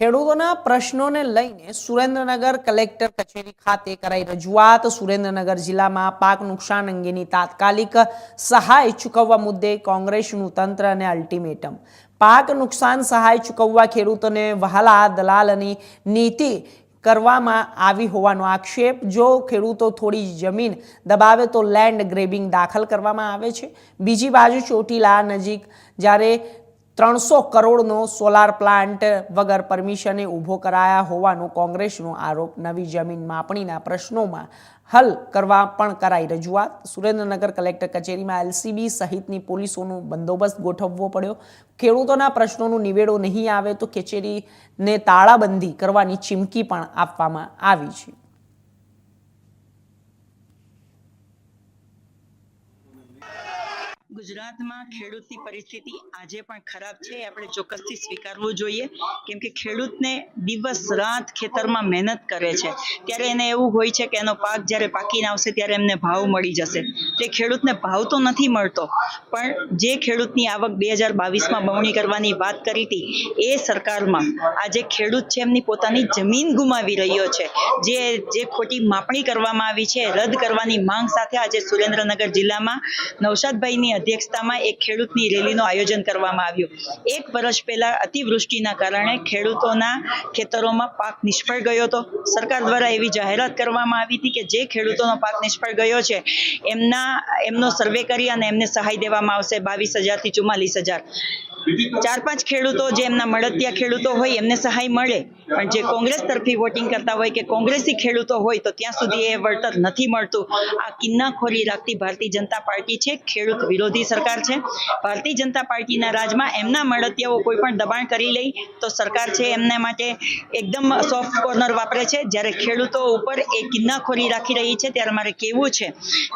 ખેડૂતોના પ્રશ્નોને લઈને સુરેન્દ્રનગર કલેક્ટર કચેરી ખાતે કરાઈ રજૂઆત। સુરેન્દ્રનગર જિલ્લામાં પાક નુકસાન અંગેની તાત્કાલિક સહાય ચૂકવવા મુદ્દે કોંગ્રેસનું તંત્ર અને અલ્ટિમેટમ। પાક નુકસાન સહાય ચૂકવવા ખેડૂતોને વહાલા દલાલની નીતિ કરવામાં આવી હોવાનો આક્ષેપ। જો ખેડૂતો થોડી જમીન દબાવે તો લેન્ડ ગ્રેબિંગ દાખલ કરવામાં આવે છે। બીજી બાજુ ચોટીલા નજીક જ્યારે 300 કરોડનો સોલાર પ્લાન્ટ વગર પરમિશને ઊભો કરાયા હોવાનો કોંગ્રેસનો આરોપ। નવી જમીન માપણીના પ્રશ્નોમાં હલ કરવા પણ કરાઈ રજૂઆત। સુરેન્દ્રનગર કલેક્ટર કચેરીમાં એલસીબી સહિતની પોલીસોનો બંદોબસ્ત ગોઠવવો પડ્યો। ખેડૂતોના પ્રશ્નોનો નિવેડો નહીં આવે તો કચેરીને તાળાબંધી કરવાની ચીમકી પણ આપવામાં આવી છે। ગુજરાતમાં ખેડૂતની પરિસ્થિતિ આજે પણ ખરાબ છે, આપણે ચોક્કસથી સ્વીકારવું જોઈએ, કેમ કે ખેડૂતને દિવસ રાત ખેતરમાં મહેનત કરે છે ત્યારે એને એવું હોય છે કે એનો પાક જ્યારે પાકીને આવશે ત્યારે એમને ભાવ મળી જશે। તે ખેડૂતને ભાવ તો નથી મળતો, પણ જે ખેડૂતની આવક 2022માં બમણી કરવાની વાત કરી હતી એ સરકારમાં આજે ખેડૂત છે એમની પોતાની જમીન ગુમાવી રહ્યો છે। જે ખોટી માપણી કરવામાં આવી છે રદ કરવાની માંગ સાથે આજે સુરેન્દ્રનગર જિલ્લામાં નવશાદભાઈની અધ્યક્ષતામાં એક ખેડૂતની રેલીનું આયોજન કરવામાં આવ્યું। 1 વર્ષ પહેલા અતિવૃષ્ટિના કારણે ખેડૂતોના ખેતરોમાં પાક નિષ્ફળ ગયો હતો। સરકાર દ્વારા એવી જાહેરાત કરવામાં આવી હતી કે જે ખેડૂતોનો પાક નિષ્ફળ ગયો છે એમનો સર્વે કરી અને એમને સહાય દેવામાં આવશે 22,000 થી 44,000। 4-5 ખેડૂતો જે એમના મળતિયા ખેડૂતો હોય એમને સહાય મળે, પણ જે કોંગ્રેસ તરફી વોટિંગ કરતા હોય કે કોંગ્રેસી ખેડૂતો હોય તો ત્યાં સુધી એ વળતર નથી મળતું। આ કિન્નાખોરી રાખતી ભારતીય જનતા પાર્ટી છે, ખેડૂત વિરોધી સરકાર છે। ભારતીય જનતા પાર્ટીના રાજમાં એમના મળતિયાઓ કોઈ પણ દબાણ કરી લે તો સરકાર છે એમના માટે એકદમ સોફ્ટ કોર્નર વાપરે છે, જ્યારે ખેડૂતો ઉપર એ કિન્નાખોરી રાખી રહી છે। ત્યારે મારે કહેવું છે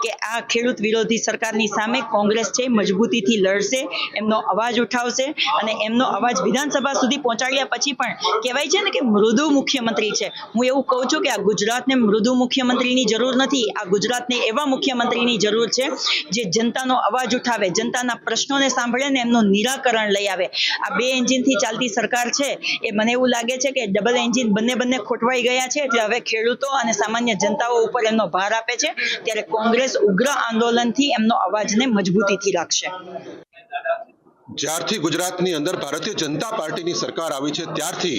કે આ ખેડૂત વિરોધી સરકારની સામે કોંગ્રેસ છે મજબૂતીથી લડશે, એમનો અવાજ ઉઠાવશે અને એમનો અવાજ વિધાનસભા સુધી પહોંચાડ્યા પછી પણ કહેવાય છે ને કે મૃદુ મુખ્યમંત્રી છે। હું એવું કહું છું કે આ ગુજરાતને મૃદુ મુખ્યમંત્રીની જરૂર નથી, આ ગુજરાતને એવા મુખ્યમંત્રીની જરૂર છે જે જનતાનો અવાજ ઉઠાવે, જનતાના પ્રશ્નોને સાંભળે ને એમનું નિરાકરણ લઈ આવે। આ 2 એન્જિનથી ચાલતી સરકાર છે એ મને એવું લાગે છે કે ડબલ એન્જિન બંને ખોટવાઈ ગયા છે, એટલે હવે ખેડૂતો અને સામાન્ય જનતાઓ ઉપર એમનો ભાર આપે છે। ત્યારે કોંગ્રેસ ઉગ્ર આંદોલનથી એમનો અવાજને મજબૂતીથી રાખશે। જ્યારથી ગુજરાતની અંદર ભારતીય જનતા પાર્ટીની સરકાર આવી છે ત્યારથી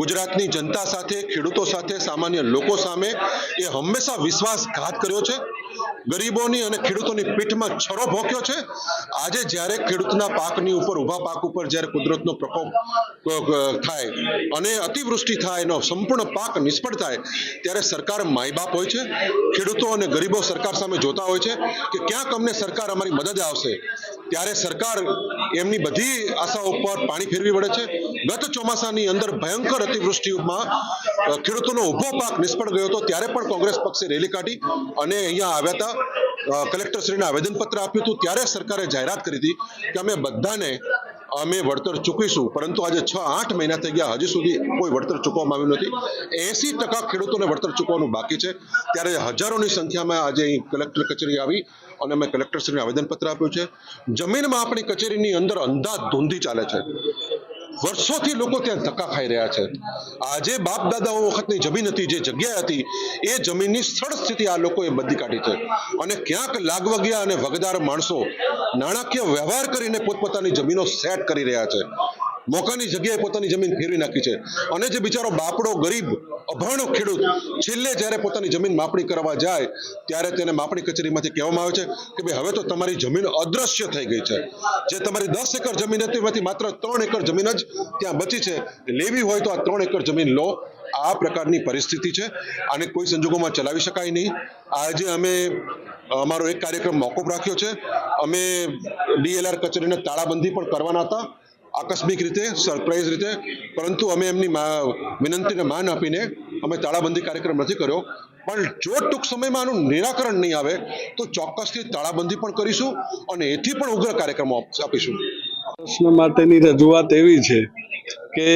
ગુજરાતની જનતા સાથે, ખેડૂતો સાથે, સામાન્ય લોકો સામે એ હંમેશા વિશ્વાસઘાત કર્યો છે, ગરીબોની અને ખેડૂતોની પીઠમાં છરો ભોંક્યો છે। આજે જ્યારે ખેડૂતના પાકની ઉપર, ઊભા પાક ઉપર જ્યારે કુદરતનો પ્રકોપ થાય અને અતિવૃષ્ટિ થાય, એનો સંપૂર્ણ પાક નિષ્ફળ થાય ત્યારે સરકાર માય બાપ હોય છે, ખેડૂતો અને ગરીબો સરકાર સામે જોતા હોય છે કે ક્યાંક અમને સરકાર અમારી મદદ આવશે, ત્યારે સરકાર એમની બધી આશાઓ પર પાણી ફેરવી વળે છે। ગત ચોમાસાની અંદર ભયંકર અતિવૃષ્ટિમાં ખેડૂતોનો ઊભો પાક નિષ્ફળ ગયો હતો ત્યારે પણ કોંગ્રેસ પક્ષે રેલી કાઢી અને અહીંયા આવ્યા હતા, કલેક્ટરશ્રીને આવેદનપત્ર આપ્યું હતું। ત્યારે સરકારે જાહેરાત કરી હતી કે અમે વળતર ચૂકવીશું, પરંતુ આજે 6-8 મહિના થઈ ગયા, હજી સુધી કોઈ વળતર ચૂકવવામાં આવ્યું નથી। 80% ખેડૂતોને વળતર ચૂકવવાનું બાકી છે। ત્યારે હજારોની સંખ્યામાં આજે અહીં કલેક્ટર કચેરી આવી અને અમે કલેક્ટરશ્રીને આવેદનપત્ર આપ્યું છે। જમીનમાં આપણી કચેરીની અંદર અંધાધૂંધી ચાલે છે, વર્ષોથી લોકો ત્યાં ધક્કા ખાઈ રહ્યા છે। આજે બાપ દાદાઓ વખતની જમીન હતી, જે જગ્યા હતી, એ જમીનની સ્થળ સ્થિતિ આ લોકોએ બદલી કાઢી છે અને ક્યાંક લાગવગિયા અને વગદાર માણસો નાણાકીય વ્યવહાર કરીને પોતપોતાની જમીનો સેટ કરી રહ્યા છે, મોકાની જગ્યાએ પોતાની જમીન ફેરવી નાખી છે અને જે બિચારો બાપડો ગરીબ અભણ ખેડૂત છેલ્લે જ્યારે પોતાની જમીન માપણી કરવા જાય ત્યારે તેને માપણી કચેરીમાંથી કહેવામાં આવે છે કે ભાઈ હવે તો તમારી જમીન અદ્રશ્ય થઈ ગઈ છે, જે તમારી 10 એકર જમીન હતી એમાંથી માત્ર 3 એકર જમીન જ ત્યાં બચી છે, લેવી હોય તો આ 3 એકર જમીન લો। આ પ્રકારની પરિસ્થિતિ છે, આને કોઈ સંજોગોમાં ચલાવી શકાય નહીં। આજે અમે અમારો એક કાર્યક્રમ મોકૂફ રાખ્યો છે, અમે ડીએલઆર કચેરીને તાળાબંધી પણ કરવાના હતા આકસ્મિક રીતે, સરપ્રાઇઝ રીતે, પરંતુ અમે એમની વિનંતીને માન આપીને અમે તાળાબંધી કાર્યક્રમ નથી કર્યો। પણ જો ટૂંક સમયમાં આનું નિરાકરણ નહીં આવે તો ચોક્કસથી તાળાબંધી પણ કરીશું અને એથી પણ ઉગ્ર કાર્યક્રમો આપીશું। પ્રશ્ન માટેની રજૂઆત એવી છે કે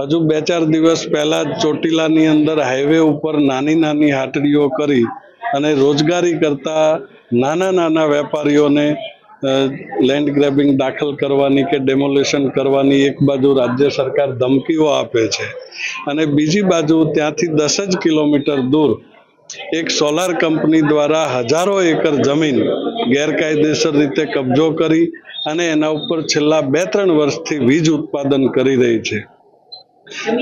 હજુ 2-4 દિવસ પહેલા ચોટીલાની અંદર હાઈવે ઉપર નાની હાટડીઓ કરી અને રોજગારી કરતા નાના વેપારીઓને લેન્ડ ગ્રેબિંગ દાખલ કરવાની કે ડેમોલેશન કરવાની એક બાજુ રાજ્ય સરકાર ધમકીઓ આપે છે અને બીજી બાજુ ત્યાંથી 10 જ કિલોમીટર દૂર એક સોલાર કંપની દ્વારા હજારો એકર જમીન ગેરકાયદેસર રીતે કબજો કરી અને એના ઉપર છેલ્લા 2-3 વર્ષથી વીજ ઉત્પાદન કરી રહી છે.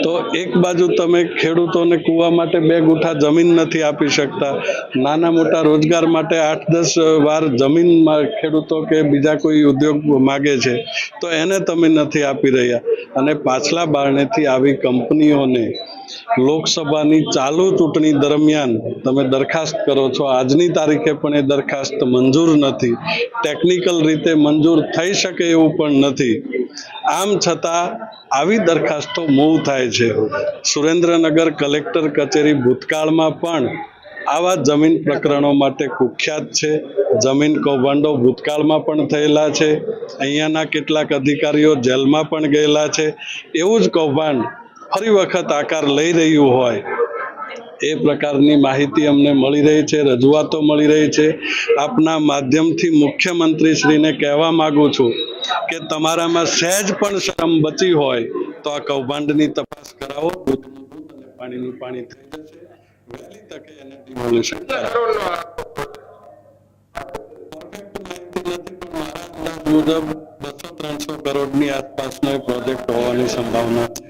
તો એક બાજુ તમે ખેડૂતોને કૂવા માટે 2 ગુઠા જમીન નથી આપી શકતા, નાના મોટા રોજગાર માટે 8-10 વાર જમીનમાં ખેડૂતો કે બીજા કોઈ ઉદ્યોગ માગે છે તો એને તમે નથી આપી રહ્યા અને પાછલા બારણેથી આવી કંપનીઓને લોકસભાની ચાલુ ચૂંટણી દરમિયાન તમે દરખાસ્ત કરો છો, આજની તારીખે પણ એ દરખાસ્ત મંજૂર નથી, ટેકનિકલ રીતે મંજૂર થઈ શકે એવું પણ નથી. આમ છતાં આવી દરખાસ્તો મૂવ થાય છે. સુરેન્દ્રનગર કલેક્ટર કચેરી ભૂતકાળમાં પણ આવા જમીન પ્રકરણો માટે કુખ્યાત છે. જમીન કૌભાંડો ભૂતકાળમાં પણ થયેલા છે. અહીંયાના કેટલાક અધિકારીઓ જેલમાં પણ ગયેલા છે. એવું જ કૌભાંડ ફરી વખત આકાર લઈ રહ્યું હોય એ પ્રકારની માહિતી અમને મળી રહી છે, રજૂઆતો મળી રહી છે. આપના માધ્યમથી મુખ્યમંત્રીશ્રીને કહેવા માંગુ છું કે તમારામાં સહેજ પણ શરમ બચી હોય તો આ કૌભાંડની તપાસ કરાવો. દૂધનું દૂધ અને પાણીનું પાણી થઈ જશે. વહેલી તકે એને ડિમોલિશન કરાવો. પરફેક્ટ માહિતી નથી પણ મારા અંદાજ મુજબ 200-300 કરોડની આસપાસનો પ્રોજેક્ટ હોવાની સંભાવના છે.